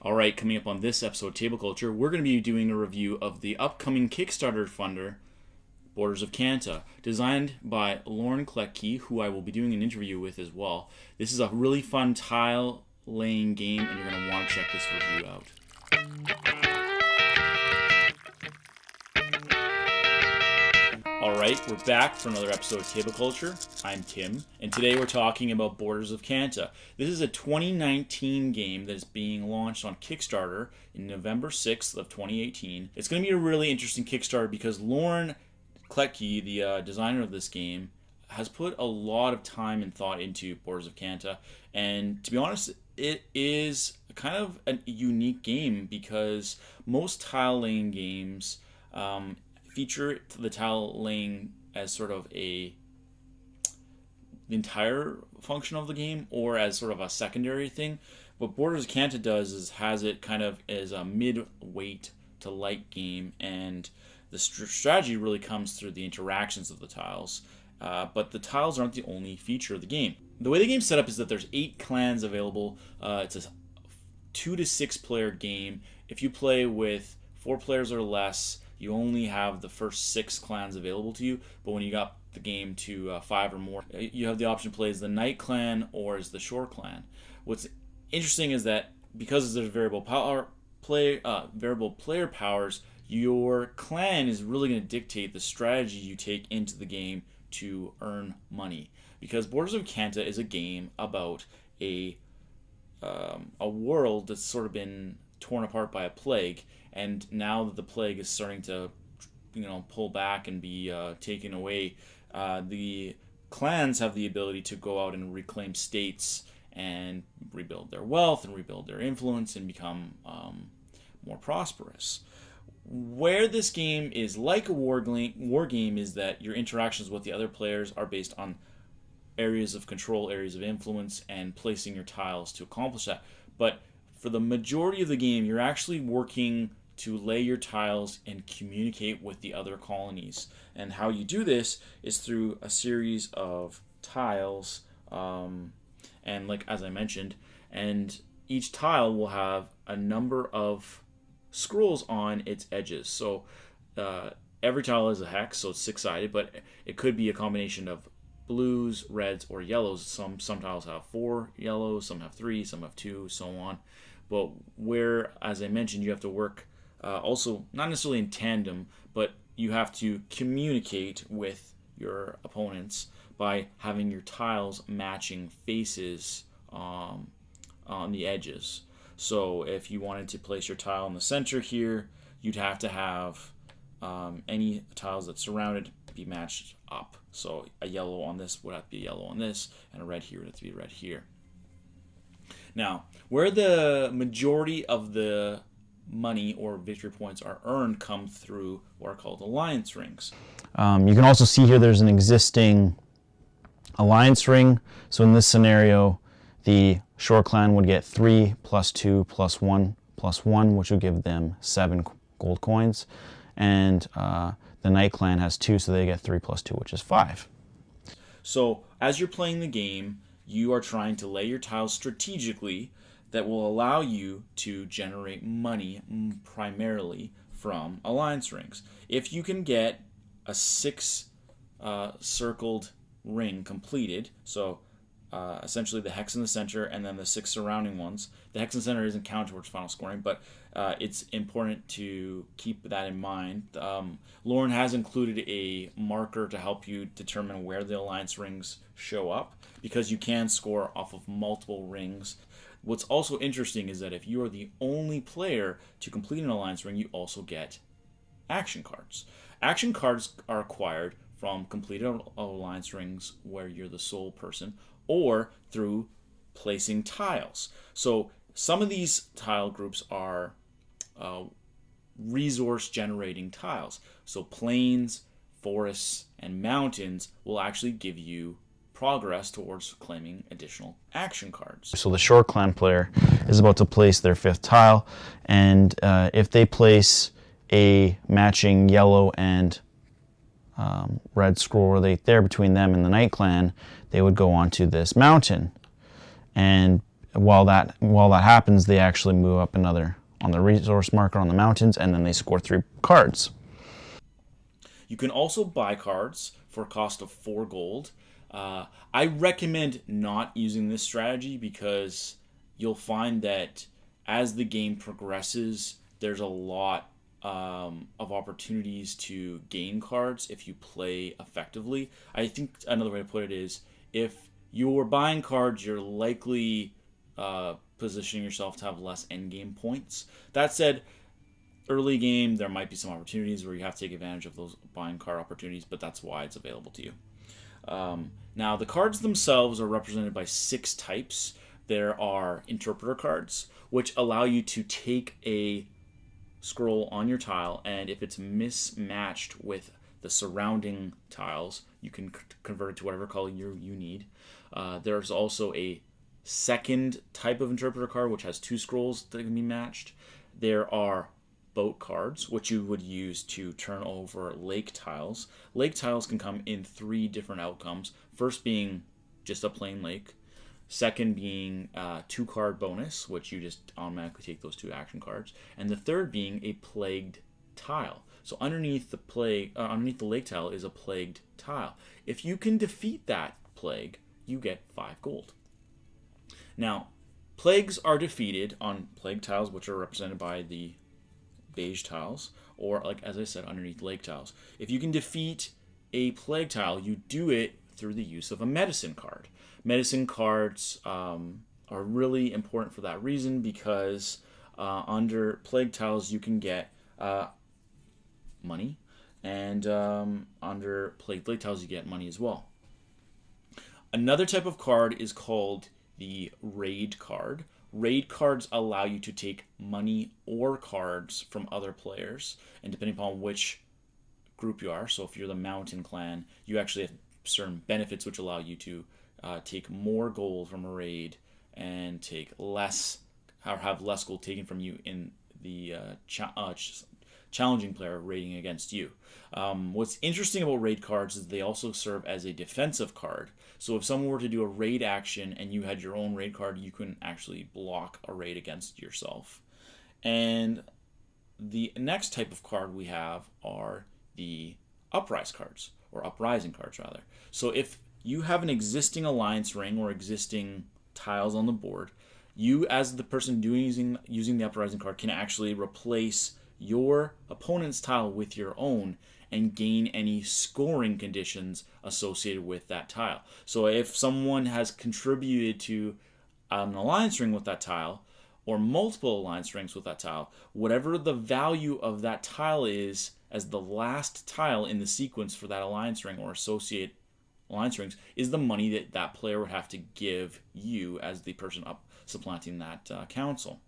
All right, coming up on this episode of Table Culture, we're going to be doing a review of the upcoming Kickstarter funder, Borders of Kanta, designed by Lorne Kletke, who I will be doing an interview with as well. This is a really fun tile-laying game, and you're going to want to check this review out. Alright, we're back for another episode of Table Culture. I'm Tim, and today we're talking about Borders of Kanta. This is a 2019 game that is being launched on Kickstarter in November 6th of 2018. It's going to be a really interesting Kickstarter because Lorne Kletke, the designer of this game, has put a lot of time and thought into Borders of Kanta, and to be honest, it is kind of a unique game because most tile-laying games feature the tile laying as sort of the entire function of the game or as sort of a secondary thing. What Borders of Kanta does is has it kind of as a mid-weight to light game, and the strategy really comes through the interactions of the tiles. But the tiles aren't the only feature of the game. The way the game's set up is that there's 8 clans available. It's a 2 to 6 player game. If you play with 4 players or less, you only have the first 6 clans available to you, but when you got the game to 5 or more, you have the option to play as the Night Clan or as the Shore Clan. What's interesting is that because there's variable player powers, your clan is really going to dictate the strategy you take into the game to earn money. Because Borders of Kanta is a game about a world that's sort of been torn apart by a plague, and now that the plague is starting to, pull back and be taken away, the clans have the ability to go out and reclaim states and rebuild their wealth and rebuild their influence and become more prosperous. Where this game is like a war game is that your interactions with the other players are based on areas of control, areas of influence, and placing your tiles to accomplish that. But for the majority of the game, you're actually working to lay your tiles and communicate with the other colonies. And how you do this is through a series of tiles, and like as I mentioned, and each tile will have a number of scrolls on its edges. So every tile is a hex, so it's 6-sided, but it could be a combination of blues, reds, or yellows. Some tiles have 4 yellows, some have 3, some have 2, so on. But where, as I mentioned, you have to work also not necessarily in tandem, but you have to communicate with your opponents by having your tiles matching faces on the edges. So if you wanted to place your tile in the center here, you'd have to have any tiles that surround it be matched up. So a yellow on this would have to be a yellow on this, and a red here would have to be a red here. Now, where the majority of the money or victory points are earned come through what are called alliance rings. You can also see here there's an existing alliance ring. So in this scenario, the Shore Clan would get 3 + 2 + 1 + 1, which would give them 7 gold coins. And the Night Clan has 2, so they get 3 + 2, which is 5. So as you're playing the game, you are trying to lay your tiles strategically that will allow you to generate money primarily from alliance rings. If you can get a 6 circled ring completed, so essentially the hex in the center and then the 6 surrounding ones. The hex in the center isn't counted towards final scoring, but it's important to keep that in mind. Lorne has included a marker to help you determine where the alliance rings show up, because you can score off of multiple rings. What's also interesting is that if you are the only player to complete an alliance ring, you also get action cards. Action cards are acquired from completed alliance rings where you're the sole person, or through placing tiles. So some of these tile groups are resource generating tiles. So plains, forests, and mountains will actually give you progress towards claiming additional action cards. So the Shore Clan player is about to place their 5th tile, and if they place a matching yellow and red scroll there between them and the Night Clan, they would go on to this mountain. And while that happens, they actually move up another on the resource marker on the mountains, and then they score 3 cards. You can also buy cards for a cost of 4 gold. I recommend not using this strategy because you'll find that as the game progresses, there's a lot of opportunities to gain cards if you play effectively. I think another way to put it is, if you're buying cards, you're likely positioning yourself to have less endgame points. That said, early game, there might be some opportunities where you have to take advantage of those buying card opportunities, but that's why it's available to you. Now, the cards themselves are represented by 6 types. There are interpreter cards, which allow you to take a scroll on your tile, and if it's mismatched with the surrounding tiles, you can convert it to whatever color you need. There's also a second type of interpreter card, which has 2 scrolls that can be matched. There are boat cards, which you would use to turn over lake tiles. Lake tiles can come in 3 different outcomes. First being just a plain lake. Second being 2-card bonus, which you just automatically take those 2 action cards. And the third being a plagued tile. So underneath the lake tile is a plagued tile. If you can defeat that plague, you get 5 gold. Now, plagues are defeated on plague tiles, which are represented by the beige tiles, or, like as I said, underneath lake tiles. If you can defeat a plague tile, you do it through the use of a medicine card. Medicine cards are really important for that reason, because under plague tiles you can get money, and under plagued lake tiles you get money as well. Another type of card is called the raid card. Raid cards allow you to take money or cards from other players, and depending upon which group you are, so if you're the mountain clan, you actually have certain benefits which allow you to take more gold from a raid and take less, or have less gold taken from you in the challenging player raiding against you. What's interesting about raid cards is they also serve as a defensive card. So if someone were to do a raid action and you had your own raid card, you can actually block a raid against yourself. And the next type of card we have are the uprising cards rather. So if you have an existing alliance ring or existing tiles on the board, you as the person using the uprising card can actually replace your opponent's tile with your own and gain any scoring conditions associated with that tile. So if someone has contributed to an alliance ring with that tile, or multiple alliance rings with that tile, whatever the value of that tile is as the last tile in the sequence for that alliance ring or associate alliance rings is the money that that player would have to give you as the person supplanting that council.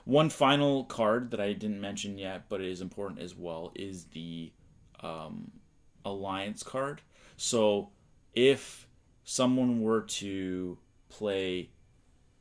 One final card that I didn't mention yet, but it is important as well, is the alliance card. So if someone were to play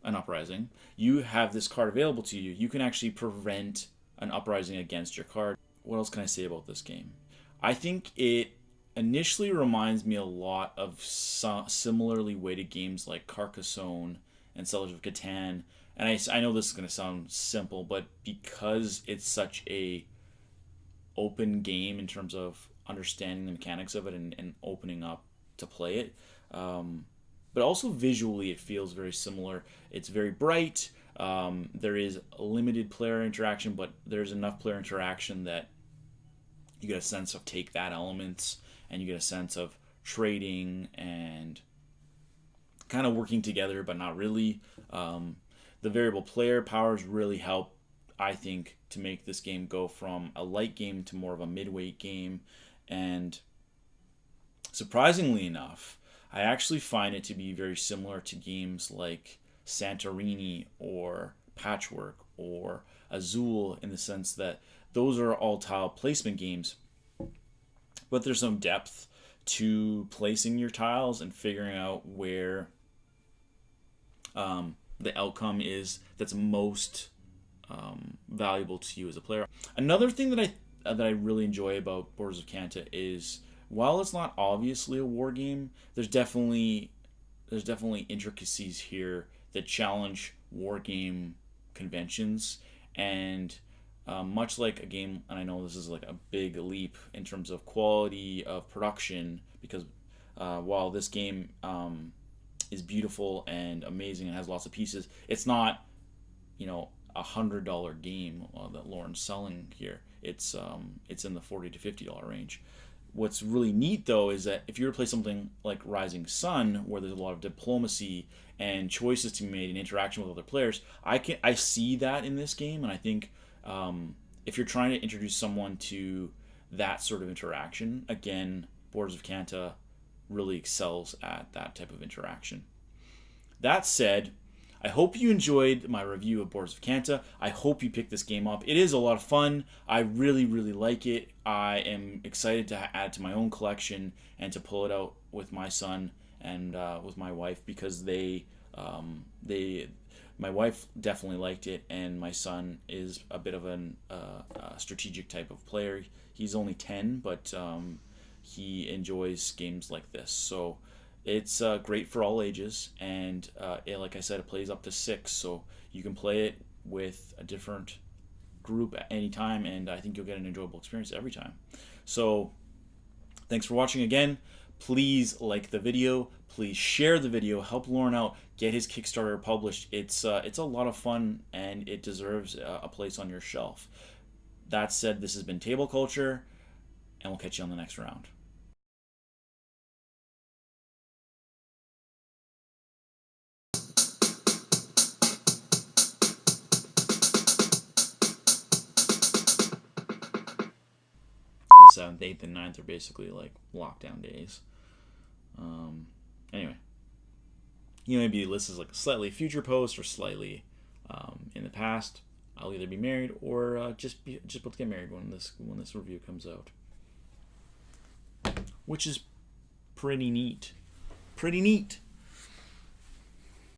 an uprising, you have this card available to you. You can actually prevent an uprising against your card. What else can I say about this game? I think it initially reminds me a lot of similarly weighted games like Carcassonne and Settlers of Catan. And I know this is going to sound simple, but because it's such a open game in terms of understanding the mechanics of it and opening up to play it, but also visually it feels very similar. It's very bright. There is limited player interaction, but there's enough player interaction that you get a sense of take that elements, and you get a sense of trading and kind of working together, but not really. The variable player powers really help, I think, to make this game go from a light game to more of a midweight game. And surprisingly enough, I actually find it to be very similar to games like Santorini or Patchwork or Azul, in the sense that those are all tile placement games, but there's some depth to placing your tiles and figuring out where the outcome is that's most valuable to you as a player. Another thing that I really enjoy about Borders of Kanta is, while it's not obviously a war game, there's definitely intricacies here that challenge war game conventions. And much like a game, and I know this is like a big leap in terms of quality of production, because while this game is beautiful and amazing and has lots of pieces, it's not, $100 game that Lorne's selling here. It's in the $40 to $50 range. What's really neat though is that if you were to play something like Rising Sun, where there's a lot of diplomacy and choices to be made and interaction with other players, I see that in this game, and I think if you're trying to introduce someone to that sort of interaction, again, Borders of Kanta really excels at that type of interaction. That said, I hope you enjoyed my review of Borders of Kanta. I hope you pick this game up. It is a lot of fun. I really, really like it. I am excited to add to my own collection and to pull it out with my son and with my wife, because my wife definitely liked it, and my son is a bit of a strategic type of player. He's only 10, but he enjoys games like this. So it's great for all ages, and like I said, it plays up to 6, so you can play it with a different group at any time, and I think you'll get an enjoyable experience every time. So thanks for watching again. Please like the video. Please share the video. Help Lorne out. Get his Kickstarter published. It's a lot of fun, and it deserves a place on your shelf. That said, this has been Table Culture, and we'll catch you on the next round. The 7th, 8th, and 9th are basically like lockdown days. Anyway, maybe this is like a slightly future post or slightly in the past. I'll either be married or just about to get married when this review comes out, which is pretty neat. Pretty neat.